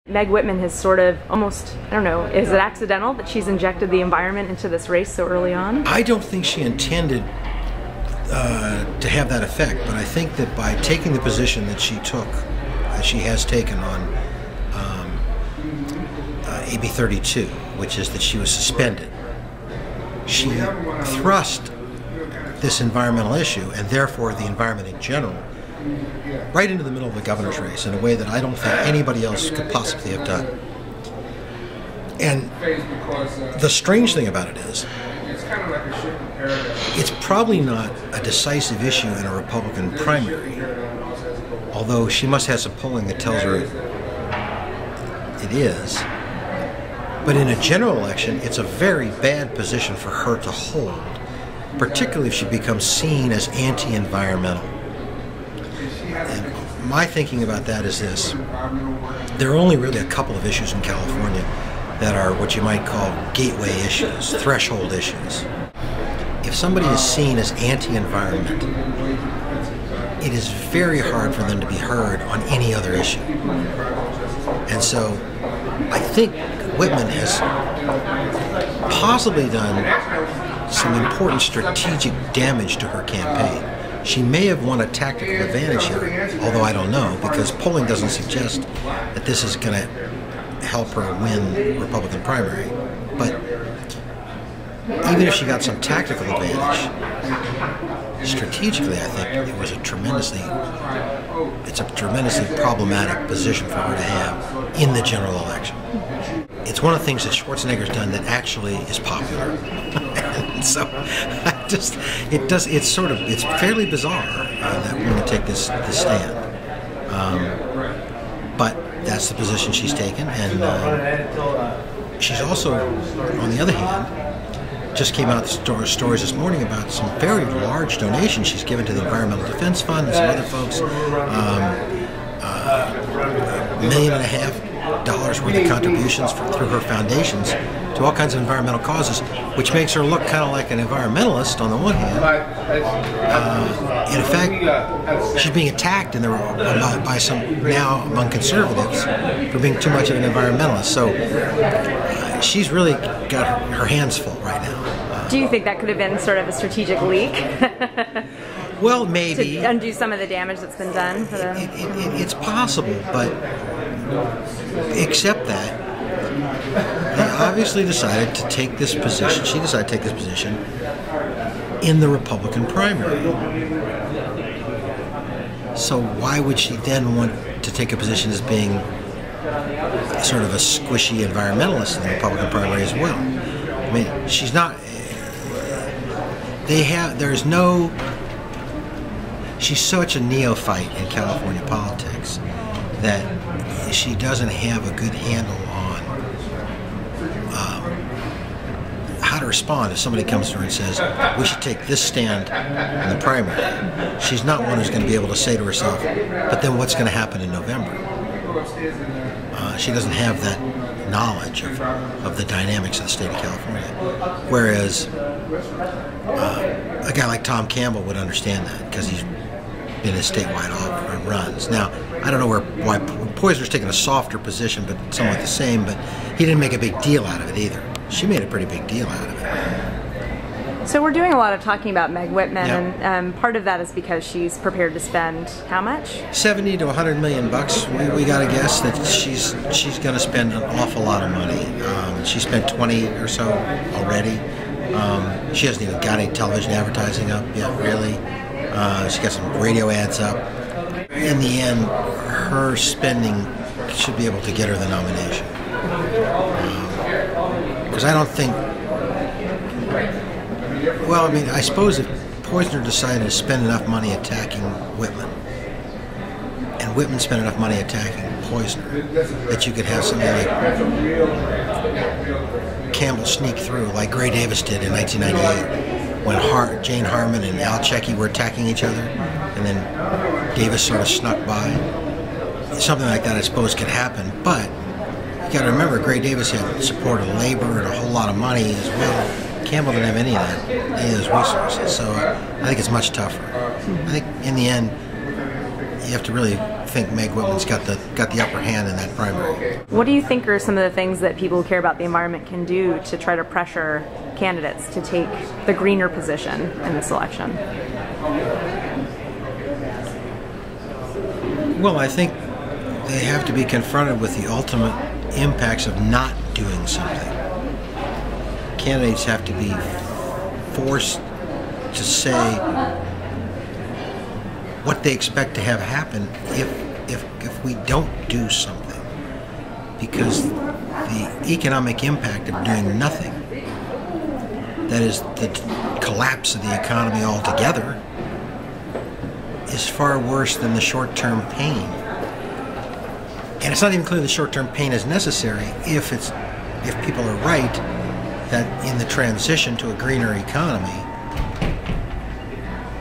Meg Whitman has sort of almost, I don't know, is it accidental that she's injected the environment into this race so early on? I don't think she intended to have that effect, but I think that by taking the position that she took, that she has taken on AB 32, which is that she was suspended, she thrust this environmental issue, and therefore the environment in general, right into the middle of the governor's race in a way that I don't think anybody else could possibly have done. And the strange thing about it is, it's probably not a decisive issue in a Republican primary, although she must have some polling that tells her it is. But in a general election, it's a very bad position for her to hold, particularly if she becomes seen as anti-environmental. And my thinking about that is this: there are only really a couple of issues in California that are what you might call gateway issues, threshold issues. If somebody is seen as anti-environment, it is very hard for them to be heard on any other issue. And so I think Whitman has possibly done some important strategic damage to her campaign. She may have won a tactical advantage here, although I don't know, because polling doesn't suggest that this is going to help her win the Republican primary. But even if she got some tactical advantage, strategically I think it was a tremendously problematic position for her to have in the general election. It's one of the things that Schwarzenegger's done that actually is popular. And so it's fairly bizarre that we're going to take this stand. But that's the position she's taken, and she's also, on the other hand, just came out stories this morning about some very large donations she's given to the Environmental Defense Fund and some other folks. $1.5 million worth of contributions through her foundations to all kinds of environmental causes, which makes her look kind of like an environmentalist on the one hand. In effect, she's being attacked by some now among conservatives for being too much of an environmentalist. So she's really got her hands full right now. Do you think that could have been sort of a strategic leak? Well, maybe. To undo some of the damage that's been done? It's possible, but except that, they obviously decided to take this position. She decided to take this position in the Republican primary. So why would she then want to take a position as being sort of a squishy environmentalist in the Republican primary as well? I mean, she's not. She's such a neophyte in California politics that she doesn't have a good handle on how to respond if somebody comes to her and says, we should take this stand in the primary. She's not one who's going to be able to say to herself, but then what's going to happen in November? She doesn't have that knowledge of the dynamics of the state of California. Whereas a guy like Tom Campbell would understand that because he's been in statewide runs. Now, I don't know why Poizner's taken a softer position, but somewhat the same, but he didn't make a big deal out of it either. She made a pretty big deal out of it. So we're doing a lot of talking about Meg Whitman, yeah. And part of that is because she's prepared to spend how much? 70 to 100 million bucks. We got to guess that she's going to spend an awful lot of money. She spent 20 or so already. She hasn't even got any television advertising up yet, really. She got some radio ads up. In the end, her spending should be able to get her the nomination. Because I don't think, well, I mean, I suppose if Poizner decided to spend enough money attacking Whitman, and Whitman spent enough money attacking Poizner, that you could have something like Campbell sneak through, like Gray Davis did in 1998, when Jane Harman and Al Checkey were attacking each other, and then Davis sort of snuck by. Something like that, I suppose, could happen, but you got to remember, Gray Davis had support of labor and a whole lot of money as well. Campbell didn't have any of that, any of those resources, so I think it's much tougher. I think in the end, you have to really think Meg Whitman's got the upper hand in that primary. What do you think are some of the things that people who care about the environment can do to try to pressure candidates to take the greener position in this election? Well, I think they have to be confronted with the ultimate impacts of not doing something. Candidates have to be forced to say what they expect to have happen if we don't do something, because the economic impact of doing nothing, that is the collapse of the economy altogether, is far worse than the short-term pain. And it's not even clear the short-term pain is necessary if people are right that in the transition to a greener economy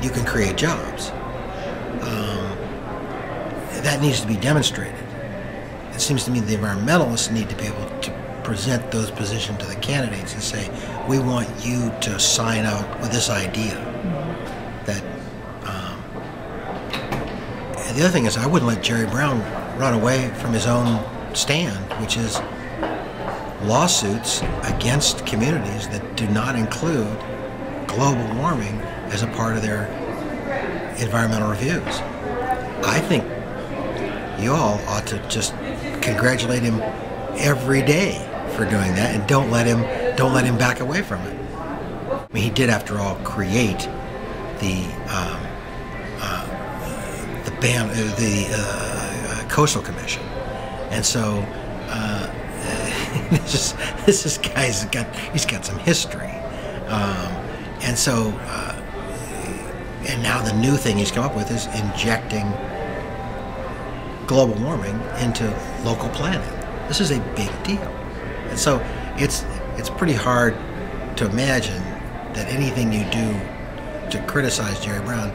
you can create jobs. That needs to be demonstrated. It seems to me the environmentalists need to be able to present those positions to the candidates and say, we want you to sign out with this idea. That the other thing is, I wouldn't let Jerry Brown run away from his own stand, which is lawsuits against communities that do not include global warming as a part of their environmental reviews. I think you all ought to just congratulate him every day for doing that, and don't let him back away from it. I mean, he did, after all, create the Coastal Commission, and so this guy's got some history, and so and now the new thing he's come up with is injecting global warming into local planning. This is a big deal, and so it's pretty hard to imagine that anything you do to criticize Jerry Brown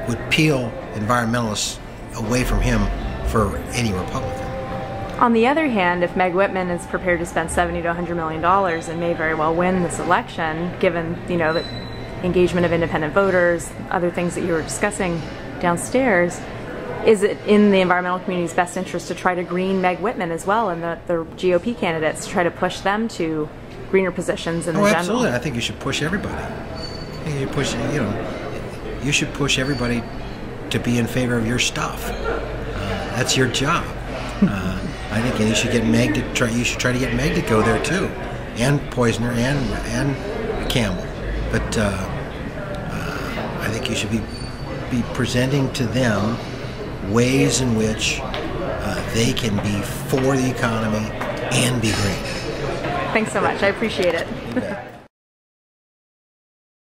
would peel environmentalists away from him for any Republican. On the other hand, if Meg Whitman is prepared to spend $70 to $100 million and may very well win this election, given the engagement of independent voters, other things that you were discussing downstairs, is it in the environmental community's best interest to try to green Meg Whitman as well, and the GOP candidates, to try to push them to greener positions in the general? Absolutely. I think you should push everybody. You should push everybody to be in favor of your stuff. That's your job. I think you should get Meg to try. You should try to get Meg to go there too, and Poizner and Campbell. But I think you should be presenting to them ways in which they can be for the economy and be green. Thanks so much. I appreciate it.